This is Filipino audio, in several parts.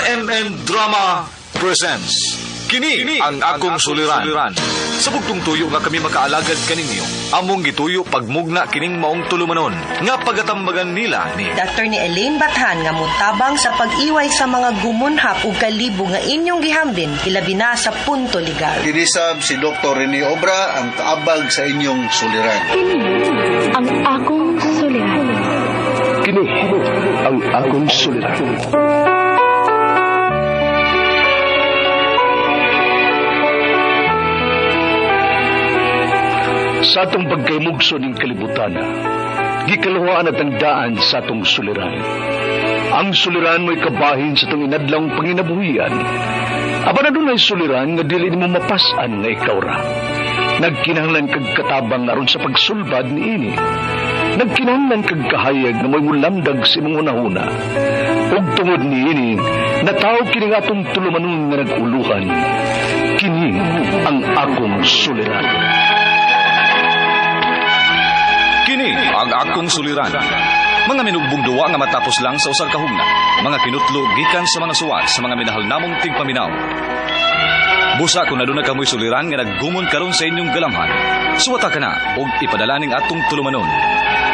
RMN Drama presents Kini ang akong suliran. Sa bugtong tuyo nga kami makaalagad kaninyo, among gituyo pagmugna kining maong tulumanon nga pagatambagan nila ni Dr. ni Elaine Bathan nga mutabang sa pag-iway sa mga gumunhap ug kalibo nga inyong gihambin ilabi na sa punto legal. Dinisab si Dr. Rene Obra ang kaabag sa inyong suliran. Ang akong suliran. Kini ang akong suliran. Sa atong pagkaymugso ng kalibutan, gikalawaan at ang daan sa atong suliran. Ang suliran mo'y kabahin sa itong inadlang panginabuhian. Aba na doon ay suliran nga dili mo mapasan nga ikaw ra. Nagkinahanglan kag katabang aron sa pagsulbad ni ini. Nagkinahanglan kag kahayag na mo'y mulamdag sa imong unahuna. Ug tungod ni ini, natawag kini nga atong tulumanon nga nag-uluhan. Kini ang akong suliran. Kini ang akong suliran. Mga minugbong duwa nga matapos lang sa usag kahugna. Mga kinutlo gikan sa mga suwat sa mga minahal namong tigpaminaw. Busa kung naduna kamoy suliran nga naggumon karon sa inyong galamhan. Suwata ka na og ipadala ning atong tulumanon.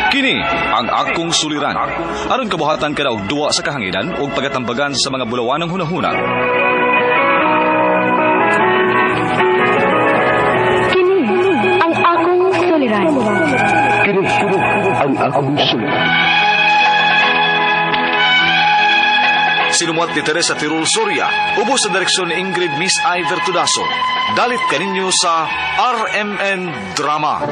Kini ang akong suliran. Aron kabuhatan ka na og duwa sa kahanginan og pagatambagan sa mga bulawanang hunahuna. Kini ang akong suliran. Kini ang akong suliran. Sinumuat ni Teresa Tirul Soria, ubos sa direksyon ni Ingrid Miss Iver Tudaso. Dalit kaninyo sa RMN Drama.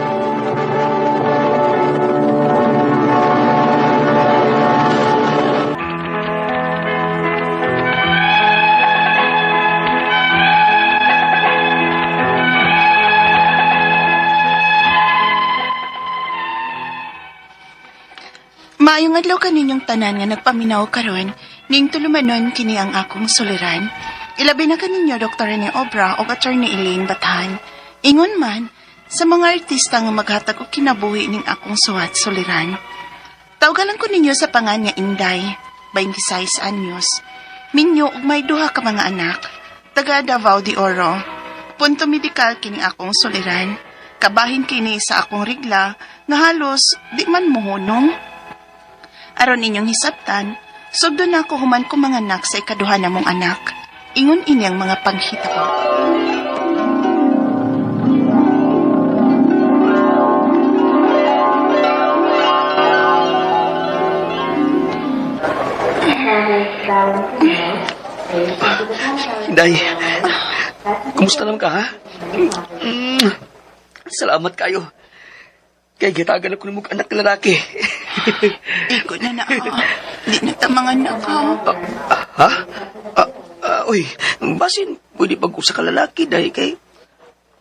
Maayong adlaw kaninyong tanan nga nagpaminaw karon, ning tulumanon kini ang akong suliran. Ilabi na kaninyo Dr. Rene Obra o Attorney Elaine Bathan. Ingon man, sa mga artista nga maghatag og kinabuhi ning akong suwat suliran. Tawgalan ko ninyo sa pangan nga Inday, 26 anyos. Minyo ug may duha ka mga anak, taga Davao de Oro. Punto medikal kini akong suliran. Kabahin kini sa akong rigla nga halos di man mohunong. Aron inyong hisabtan, sugdo na ako human ko mga anak sa ikaduha na mong anak. Ingon inyang mga panghitabo. Day, kumusta naman ka, ha? Salamat kayo. Kaya gitagan ako ng mga anak na lalaki. Iko na na ako. Di na tamangan na ako. Ha? Uy, basin, pwede pag-usa ka lalaki dahil kay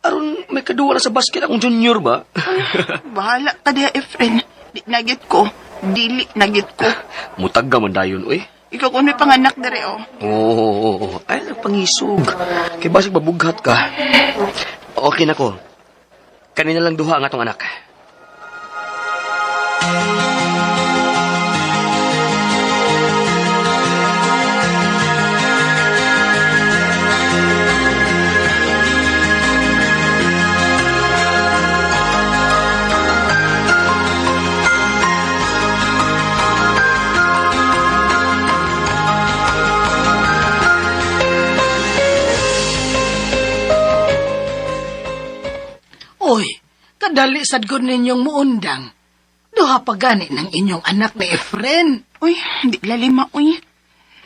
aron may kaduwa na sa basket akong junior ba? Bahala ka diha, Efren. Di nagyot ko. Dili nagyot ko. Mutag ka man dayon, uy. Ikaw kung may panganak dere, oh. Oo. Ay, nagpangisog. Kaya basig mabughat ka. Okay na ko. Kanina lang duha ang atong anak. Oy, kadali sad ko ninyong muundang. Duha pa gani ng inyong anak ni Efren. Uy, di lalim, uy.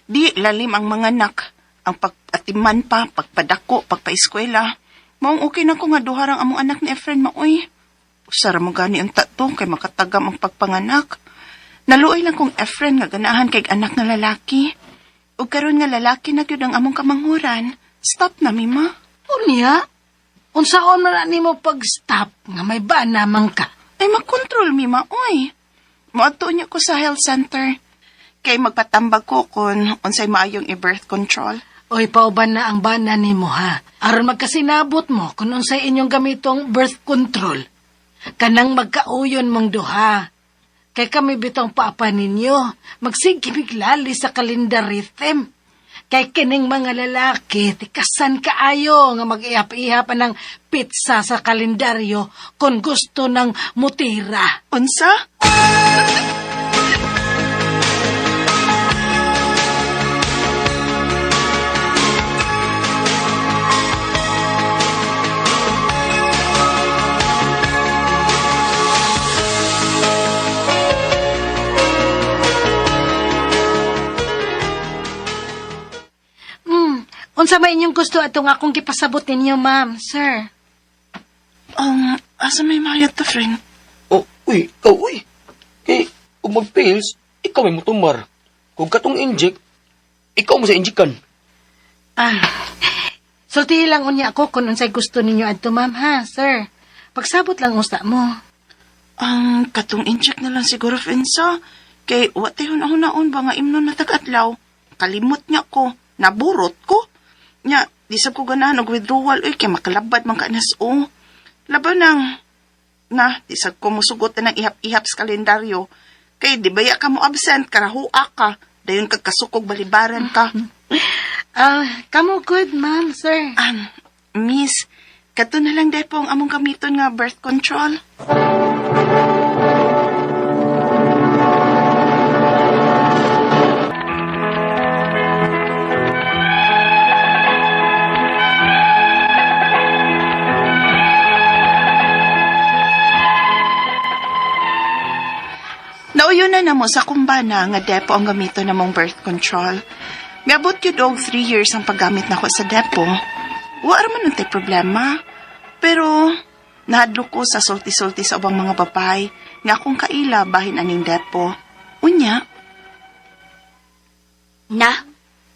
Di lalim ang mga anak. Ang pag-atiman pa, pagpadako, pagpaeskwela. Maong okay na ko nga duharang among anak ni Efren, uy. Usara mo gani ang tato kay makatagam ang pagpanganak. Naluoy lang kong Efren nga ganahan kay anak na lalaki. O karon nga lalaki na gyud ang among kamanghuran. Stop na, Mima. Unya, unsaon man ni mo pag-stop nga may bana man ka? Ay, mag-control, Mima, uy. Moadto niya ko sa health center. Kay magpatambag ko kung unsay maayong i-birth control. Oy, pauban na ang bana ni mo, ha? Aron magkasinabot mo kung unsay inyong gamitong birth control. Kanang magkauyon mong duha. Kay kami bitong papa ninyo, magsigimig lali sa calendar rhythm. Kay kining mga lalaki, tikasan kaayo nga mag-ihap-ihapan ng pizza sa kalendaryo kung gusto ng mutira. Unsa? Unsa may inyong gusto atong akong gipasabot ninyo, ma'am, sir? Asa may mayat to, friend? Oh, uy, ikaw, uy. Kay, kung mag-pills, ikaw may mutumar. Kung katong inject, ikaw mo sa injikan. Sultihi lang unya ako kung unsay gusto ninyo adto, ma'am, ha, sir? Pagsabot lang usta mo. Ang katong inject na lang siguro, Fensa. Kay, watihon-ahon-ahon ba nga imnon na tag-atlaw? Kalimot niya ko. Naburot ko. Nya, di sab ko ganahan og withdrawal. Uy, kay makalabad man ka nas-o. Laban nang, di sab ko musugot na ng ihap-ihap sa kalendaryo. Kay, di baya ka mo absent, karahua ka. Dayon kagkasukog balibaran ka. Kamo good, ma'am, sir. Miss, kato na lang dahil po ang among gamiton nga birth control. Nauyo na mo sa kumbana nga depo ang gamito na mong birth control. Gabot yun og 3 years ang paggamit na ko sa depo. Wala man nung problema. Pero, nahadlo ko sa sulti-sulti sa ubang mga babay nga akong kaila bahin aning depo. Unya. Na,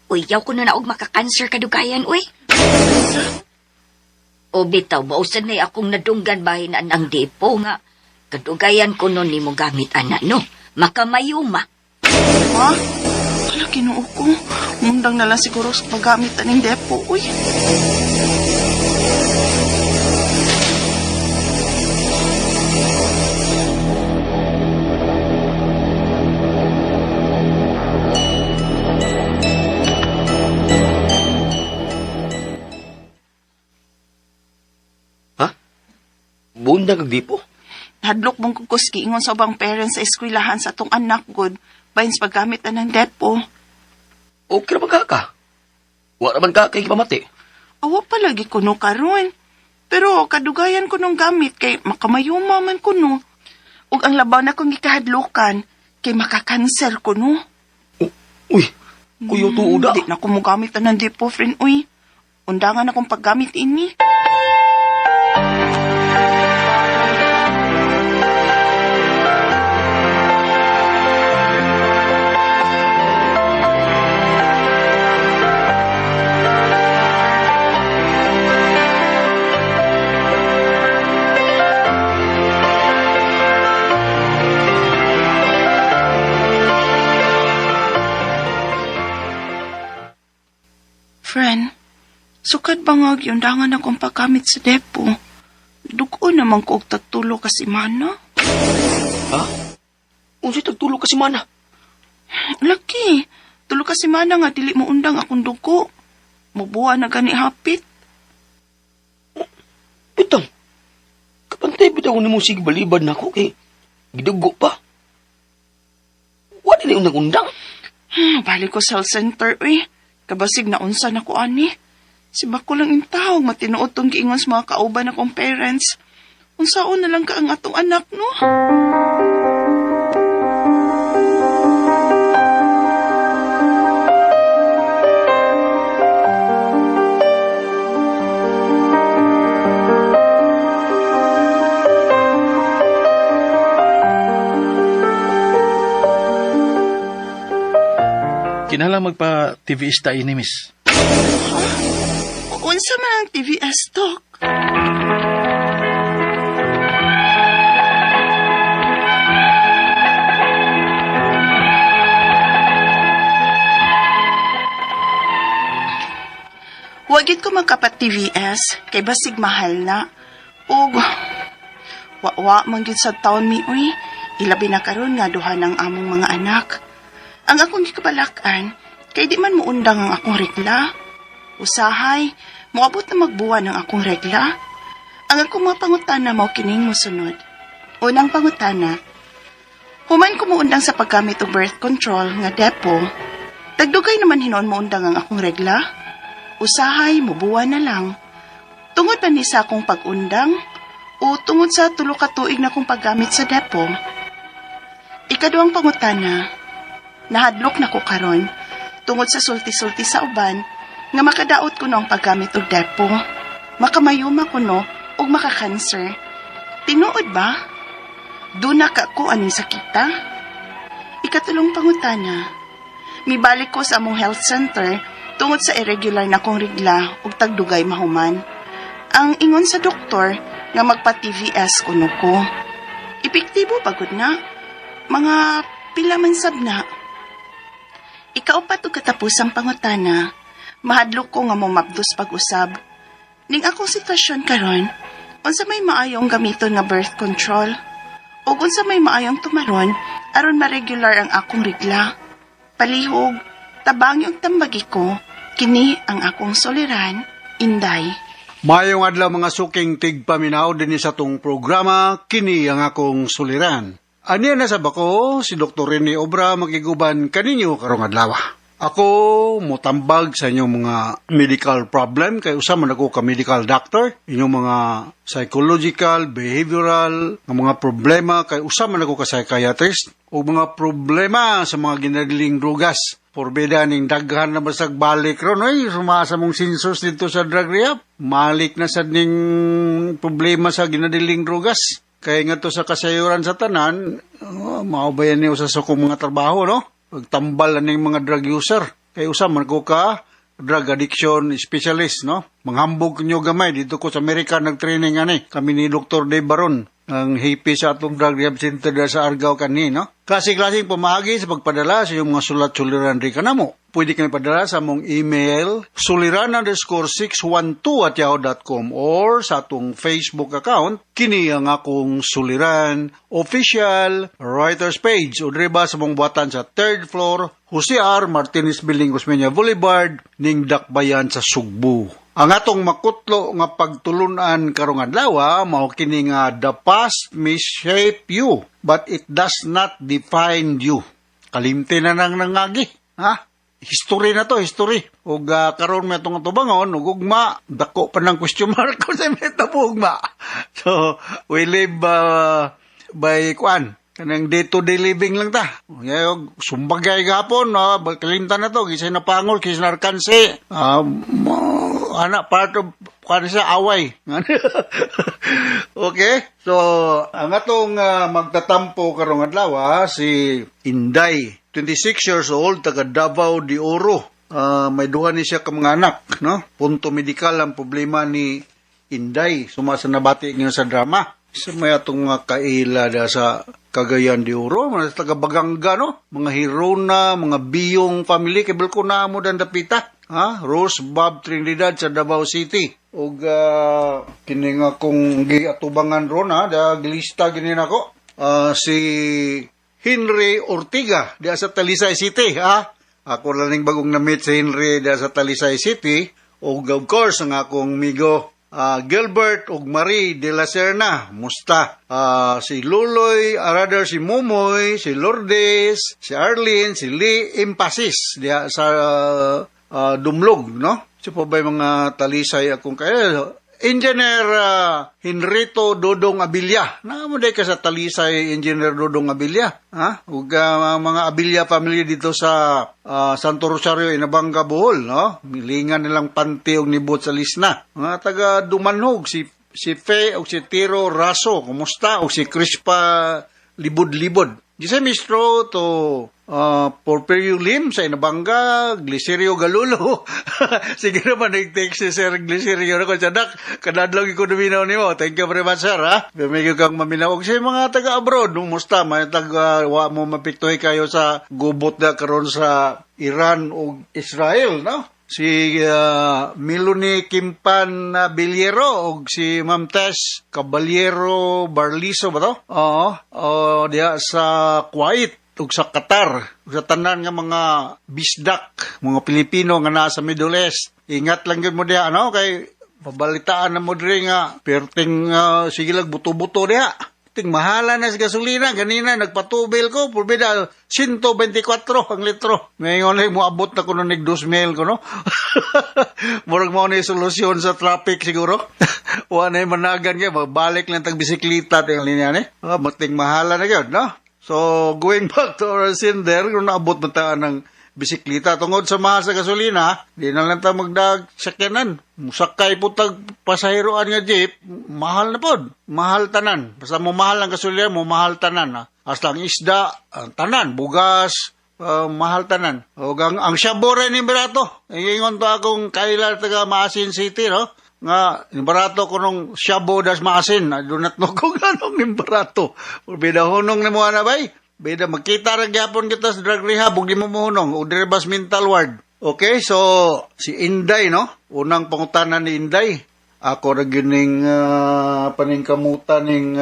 uyaw ko na naog makakanser kadugayan, uy. O bitaw, bausan na akong nadunggan bahin ang depo nga. Kadugayan ko nun ni mo gamit anak, no? Makamayuma. Ha? Kala kinuo ko. Mundang na lang siguro sa paggamit aning depo, uy. Ha? Bunda kag dipo? Hadlok mong kukuski ingon sa ubang parents sa eskwelahan sa atong anak, good. Bahin sa paggamit anang depo. Okay naman ka. Wala naman ka kay pamati. Awa pa lagi kuno karon. Pero kadugayan ko nung gamit kay makamayuma man kuno. Ug ang labaw na kong gikahadlukan kay makakanser kuno. Uy, kuyo tuuda. Di na ko mo gamit anang depo, friend, uy. Undangan akong paggamit ini. Friend, sukad bangag yung dangan akong pagkamit sa depo. Dugo naman ko og tagtulo kasi mana. Ha? Unsay tagtulo kasi mana? Laki, tulo kasi mana nga dili mo undang akong dugo. Mubuha na gani hapit. Bitang, kapantay bitang ni mo sige balibad na ako kay gidugo pa. Wala na undang-undang. Balik ko sa health center, uy. Kabasig na unsa na ko ani. Si bako lang yung tao, matinuot tong giingon sa mga kauban akong parents. Unsaon na lang ka ang atong anak, no? Kinahanglan magpa-TVista ini, miss. Unsa man ang TVS talk? Wagit ko magkapat-TVS, kay basig mahal na. Ug, wa man gyud sa taon mi, uy. Ilabi na karon nga duha ng among mga anak. Ang akong gikabalakan, Kay di man muundang ang akong regla. Usahay, moabot na magbuwan ang akong regla. Ang akong mga pangutana mao kining mosunod. Unang pangutana, human ko muundang sa paggamit og birth control nga depo, dagdugay naman hinon muundang ang akong regla. Usahay, mubuwan na lang. Tungod ba ni sa akong pag-undang o tungod sa tulo ka tuig na kong paggamit sa depo? Ikaduhang pangutana, nahadlok na ko karon tungod sa sulti-sulti sa uban nga makadaot ko no ang paggamit og depo. Makamayuma ko no og makakanser. Tinuod ba? Duna ka ko aning sakita? Ikatulong pangutana, mibalik ko sa among health center tungod sa irregular na kong regla ug tagdugay mahuman. Ang ingon sa doktor nga magpa-TVS kuno ko. Epektibo pagod na. Mga pila man sab na. Ikaupat og katapusang pangutana, mahadlok ko nga momabdos pag-usab. Ning akong sitwasyon karon, unsa may maayong gamiton nga birth control? Ug unsa may maayong tumaron aron ma-regular ang akong regla? Palihog, tabang yung tambagi ko, kini ang akong soliran, Inday. Mayong adlaw mga suking tigpaminaw din sa tong programa, kini ang akong suliran. Aniya na sa bako, si Dr. Rene Obra makiguban kaninyo karong adlaw. Ako motambag sa inyong mga medical problem, kay usama na ko ka medical doctor, inyong mga psychological, behavioral, nga mga problema, kay usama na ko ka psychiatrist, o mga problema sa mga ginadiling drugas. Porbeda ning daghan na basag balik ron, ay sumasa mong sinsos dito sa drug rehab. Malik na sad ning problema sa ginadiling drugas. Kaya nga to sa kasayuran sa tanan, maubayan niyo sa sukong mga trabaho, no? Pagtambal na ning mga drug user. Kaya usaman ko ka, drug addiction specialist, no? Manghambog nyo gamay. Dito ko sa Amerika nag-training ani. Kami ni Dr. Dave Baron, ang hippie sa atong drug rehab center sa Argao kani, no? Klase-klaseng pamagi sa pagpadala sa iyong mga sulat-suliran rin ka na mo. Pwede kami padala sa mong email, suliran_612@yahoo.com or sa atong Facebook account, kini ang akong suliran, official writers page. O driba sa mong buhatan sa 3rd floor, Jose R. Martinez Building, Gusmeña Boulevard, ning Dakbayan sa Sugbo. Ang atong makutlo nga pagtulunan karong adlaw mao kini nga the past may shape you but it does not define you. Kalimti na nang nangagi, ha? History na to, history. Ug karon may atong tubangon ug ugma dako pa ng question mark ko sa meta ugma. So we live by kwan kanang day-to-day living lang ta. Ngayon, sumbagay gapon, kalimtan na to, kisay na pangol, kisay na arkansi. Anak, part of, kanisa, away. Okay? So, ang atong magtatampo karong adlaw, si Inday, 26 years old, taga Davao de Oro. May duha ni siya ka mga anak, no? Punto medikal ang problema ni Inday. Sumasa nabati ngayon sa drama. Sa may atong mga kaila da sa Cagayan de Oro, mga taga Baganga, no? Mga Hirona, mga Biyong family, kibal ko na mo dan dapita. Rose Bob Trinidad sa Davao City. O kining akong giatubangan ron, da gilista ginin ako. Si Henry Ortiga, da sa Talisay City, Ako lang bagong na-meet si Henry da sa Talisay City. O of course, ang akong migo, Gilbert ug Marie de la Serna, musta? Si Luloy, rather si Momoy, si Lourdes, si Arlene, si Lee Impasis diya sa Dumlog, no? Si po ba mga talisay akong kaya? Engineer Henrito Dodong Abilia. Naman ka sa talisay Engineer Dodong Abilia. Ug mga Abilia family dito sa Santo Rosario, Inabanga, Bohol, no? Milingan nilang panti og nibot sa lisna. Mga taga Dumanhog, si Fe o si Tiro Raso, kumusta? O si Crispa Libod-Libod. Gisay mistro to Porfirio Lim sa Inabanga, Glicerio Galulo. Sige naman, nag-text si Sir Glicerio na ko. Sadak, kadadlaw ko naminaw ni mo. Thank you very much, sir, ha? May kang maminaw. Kasi mga taga-abroad, musta, may taga-wa mo mapiktuhay kayo sa gubot na karon sa Iran o Israel, no? Si Milone Kimpan Biliero o si Ma'am Tess Caballero Barliso ba to? Oo, diya sa Kuwait. ug sa Qatar, ug sa tanan nga mga bisdak, mga Pilipino nga nasa Middle East. Ingat lang gyud mo diha, kay pabalitaan na mo diri nga perting sige lang buto-buto diha. Ting mahala na sa gasolina. Ganina, nagpatubil ko. Purbida, 124 ang litro. Ngayon ay moabot na ko na nag-2,000 ko, no? Murag mo na yung solusyon sa traffic siguro. Wala na yung managan niya. Magbalik lang tag bisikleta. Tingnan niya, mating mahala na yun, no? So, going back to our sender, kung naabot mo tayo ng bisikleta, tungod sa mahal sa gasolina, di na lang tayo magdag sakyanan. Musakay po tag pasahiroan nga jeep, mahal na po. Mahal tanan. Basta mo mahal ang gasolina, mo mahal tanan. Hasta ang isda, ang tanan, bugas, mahal tanan. O, ang shabore ni barato. Ingon to akong kailan taga Maasin City, no? Nga, ni barato ko nung shabo das Maasin. I do not know kung anong ni barato. Bidahunong ni mo na bay. Beda, magkita rin gyapon kita sa drug rehab, huwag di mo muhunong, o direbas mental ward. Okay, so, si Inday, no? Unang pangutanan ni Inday. Ako rin gining paningkamutan ng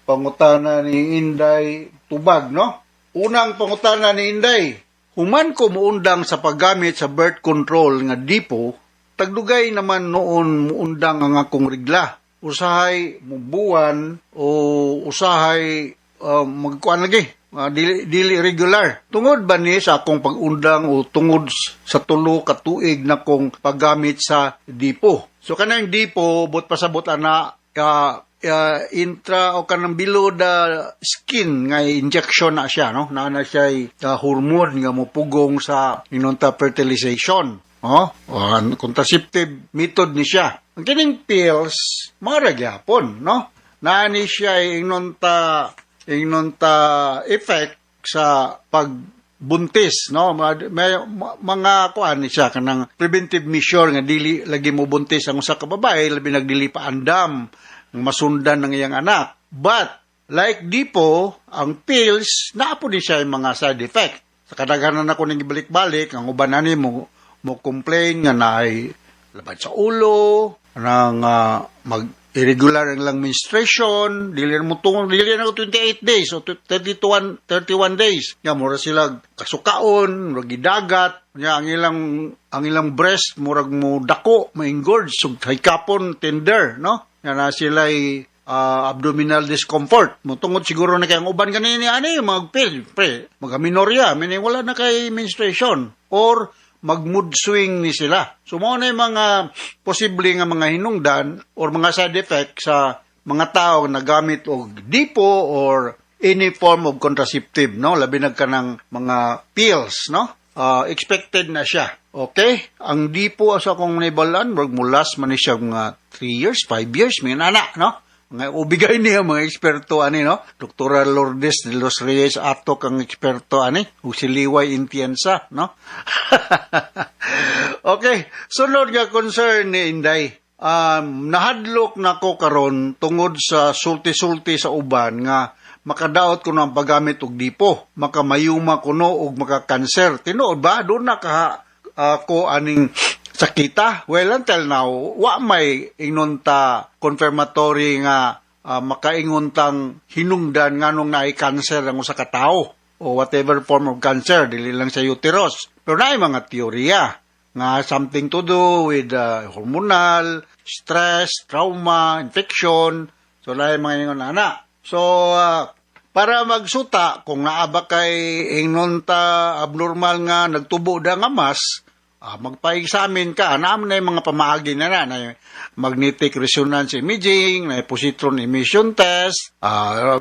pangutanan ni Inday Tubag, no? Unang pangutanan ni Inday. Human ko muundang sa paggamit sa birth control nga dipo, tagdugay naman noon muundang ang akong regla. Usahay mubuan o usahay magkuan lagi. Dili regular. Tungod ba ni sa akong pag-undang o tungod sa tulo ka tuig na kong paggamit sa dipo. So kanang dipo, but pasabot na intra o kanang below the skin nga injection na siya, no? Na siya hormone nga mopugong sa inunta fertilization. Contraceptive method ni siya. Ang kining pills, maragyapon, no? Naani siya inunta effect sa pagbuntis, no? May mga kuan ni siya kanang preventive measure nga dili lagi mo buntis ang usa ka babae, labi nagdili pa andam masundan ng iyang anak. But like dipo, ang pills naapo di siya yung mga side effect. Sa kadaghanan ako ning ibalik-balik, ang uban ani mo complain nga naay labad sa ulo, nang irregular ang lang menstruation, dili na 28 days o 31 days. Nga mura sila kasukaon, murag gidagat, nga ang ilang breast murag mo dako, ma-engorge, so hikapon tender, no? Nga na sila abdominal discomfort. Mutungod siguro na kayang uban ganini magpil, magaminorya, meaning wala na kay menstruation or mag-mood swing ni sila. So, mao na yung mga posible nga mga hinungdan or mga side effect sa mga tao na gamit og dipo or any form of contraceptive, no? Labi nagkanang mga pills, no? Expected na siya. Okay? Ang dipo sa akong naibalan, mulas man siya mga 3 years, 5 years, may nana, no? Nga ubigay niya mga eksperto no? Dr. Lourdes de los Reyes Atok ang eksperto o si Liway Intienza, no? Okay, sunod nga concern ni Inday. Nahadlok na ko karon tungod sa sulti-sulti sa uban nga makadaot ko ng paggamit og dipo, makamayuma kuno og makakanser. Tinuod ba doon na ko aning sakita? Well, until now, wa may inunta confirmatory nga makainguntang hinungdan nga nung naay cancer ang usa ka tao o whatever form of cancer, dili lang sa uterus. Pero naay mga teorya nga something to do with hormonal, stress, trauma, infection. So, naay mga ingon na. So, para magsuta, kung naaba kay inunta abnormal nga nagtubo da nga mas, magpa-examine ka, naman na yung mga pamaagi na magnetic resonance imaging, na positron emission test,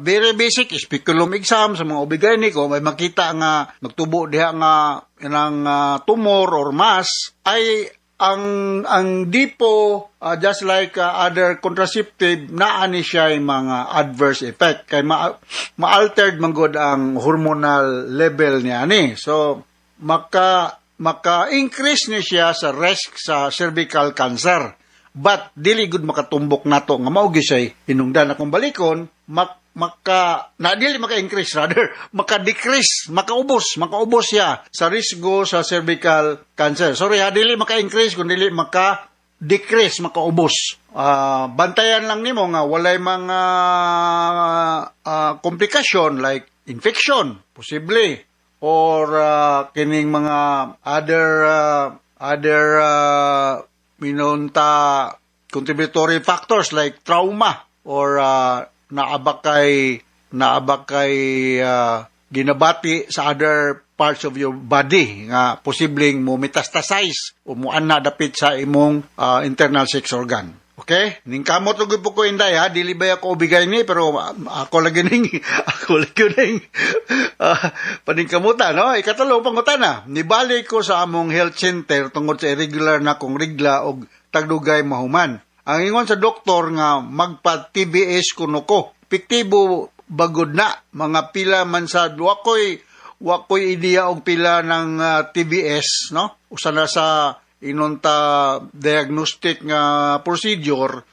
very basic, speculum exam sa mga obigayniko, may makita nga nagtubo diha nga ng tumor or mass, ay ang dipo, just like other contraceptive, naani siya yung mga adverse effect, kay ma-altered man good ang hormonal level niya So, maka-increase niya siya sa risk sa cervical cancer. But, dili good makatumbok nato nga maugi siya hinungdan akong balikon, dili maka-increase rather, maka-decrease, makaubos siya sa risgo sa cervical cancer. Sorry dili maka-increase, kundi maka-decrease, makaubos. Bantayan lang nimo nga walay mga komplikasyon like infection, posible, or kining mga other minunta contributory factors like trauma or naabakay ginabati sa other parts of your body nga posibleng mo metastasize o mo na dapit sa imong internal sex organ. Okay? Ning kamot ug po ko inday ha, dili ba ako ubigay ni pero ako lagi ning paningkamutan no. Ikatalo pangutana, nibalik ko sa among health center tungod sa irregular na kong rigla og tagdugay mahuman. Ang ingon sa doktor nga magpa-TBS kuno ko. Epektibo bagod na mga pila man sa wakoy ideya og pila ng TBS no. Usa na sa inunta diagnostic nga procedure.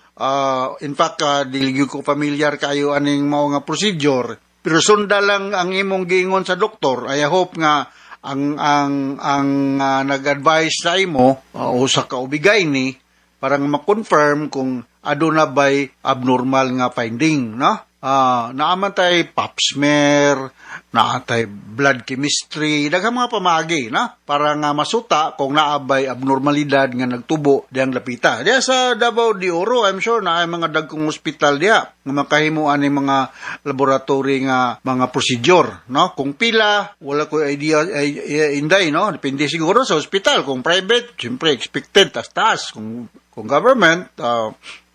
In fact, dili ko familiar kayo aning mao nga procedure. Pero sunda lang ang imong giingon sa doktor. I hope nga ang nag-advise sa imo o sa kaubigay ni parang ma-confirm kung aduna ba'y abnormal nga finding, no? Naaman tay pap smear, naatay blood chemistry, daghang mga pamagi, na? Para nga masuta kung naabay abnormalidad nga nagtubo diyang lapita. Diya sa Davao de Oro, I'm sure na ay mga dagkong hospital diya nga makahimuan ng mga laboratory nga mga procedure, no? Kung pila, wala ko idea inday, no? Depende siguro sa hospital. Kung private, siyempre expected taas. Kung government,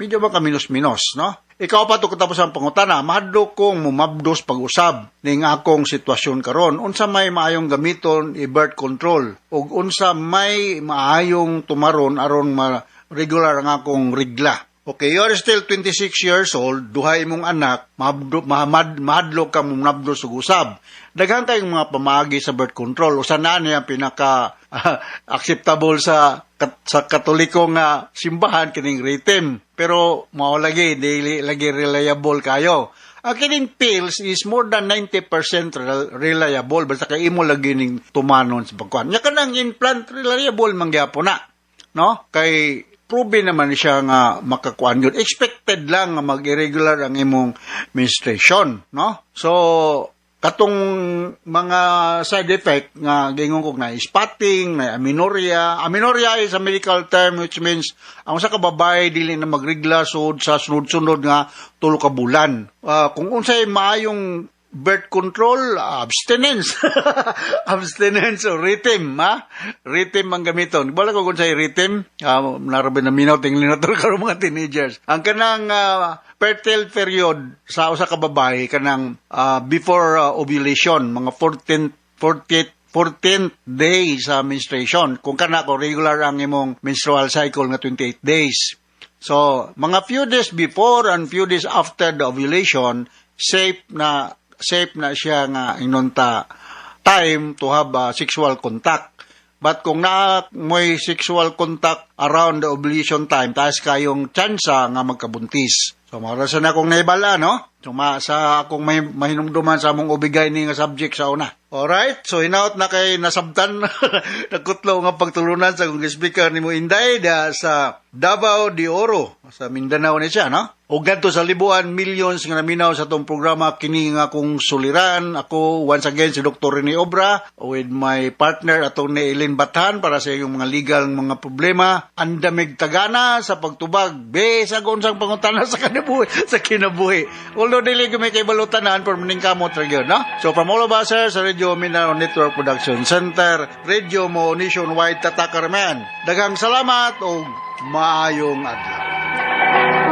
medyo baka minus-minus, no? Ikaw pa to katapos ang pangutana, mahadlo kong mumabdos pag-usab ning akong sitwasyon karon. Unsa may maayong gamiton i-birth control ug unsa may maayong tumaron aron ma-regular ang akong rigla. Okay, you are still 26 years old, duhay mong anak, mahadlo ka mumabdos ug usab. Daghan tayong mga pamagi sa birth control. Usa na niya pinaka acceptable sa katolikong simbahan kining ritem. Pero mao lagi dili lagi reliable kayo. Ang kining pills is more than 90% reliable basta kay imo lagi ning tumanon sa pagkuan. Nya kanang implant reliable man gyapon na. No? Kay proven naman siya nga makakuan yun. Expected lang nga mag-irregular ang imong menstruation, no? So katong mga side effect nga gingon ko na spotting, na amenorrhea. Amenorrhea is a medical term which means ang usa ka babae dili na magregla sud sa sunod-sunod nga 3 ka bulan. Kung unsay maayong birth control, abstinence. Abstinence o rhythm, ha? Rhythm ang gamiton. Bala ko kung sa'y rhythm, narabi na minaw, tingin na ito ka mga teenagers. Ang kanang fertile period sa usa ka babae, kanang before ovulation, mga 14th day sa menstruation. Kung kana ko, regular ang imong menstrual cycle nga 28 days. So, mga few days before and few days after the ovulation, safe na siya nga inunta time to have sexual contact. But kung mo'y sexual contact around the ovulation time, taas kayong tsansa nga magkabuntis. So, marasan akong naibala, no? So, sa akong may mahinumduman sa among ubigay ni nga subject sa una. Alright, so hinaut na kay nasabtan, nagkutlo nga pagtulunan sa kong speaker ni mo Inday sa Davao de Oro, sa Mindanao ni siya, no? O ganto sa libuan, millions nga naminaw sa itong programa, kini nga kong suliran. Ako, once again, si Dr. Rene Obra, with my partner, Atty. Eileen Bathan, para sa iyong mga legal mga problema. Andamig tagana sa pagtubag, sa gonsang pangutana sa kinabuhi. Although dili ko may kaibalutanan, pero maningkamot rin, no? So, from all of us, sir, sa Radio Mindanao Network Production Center, Radio Mo Nationwide Tatakarman. Daghang salamat o maayong adlaw.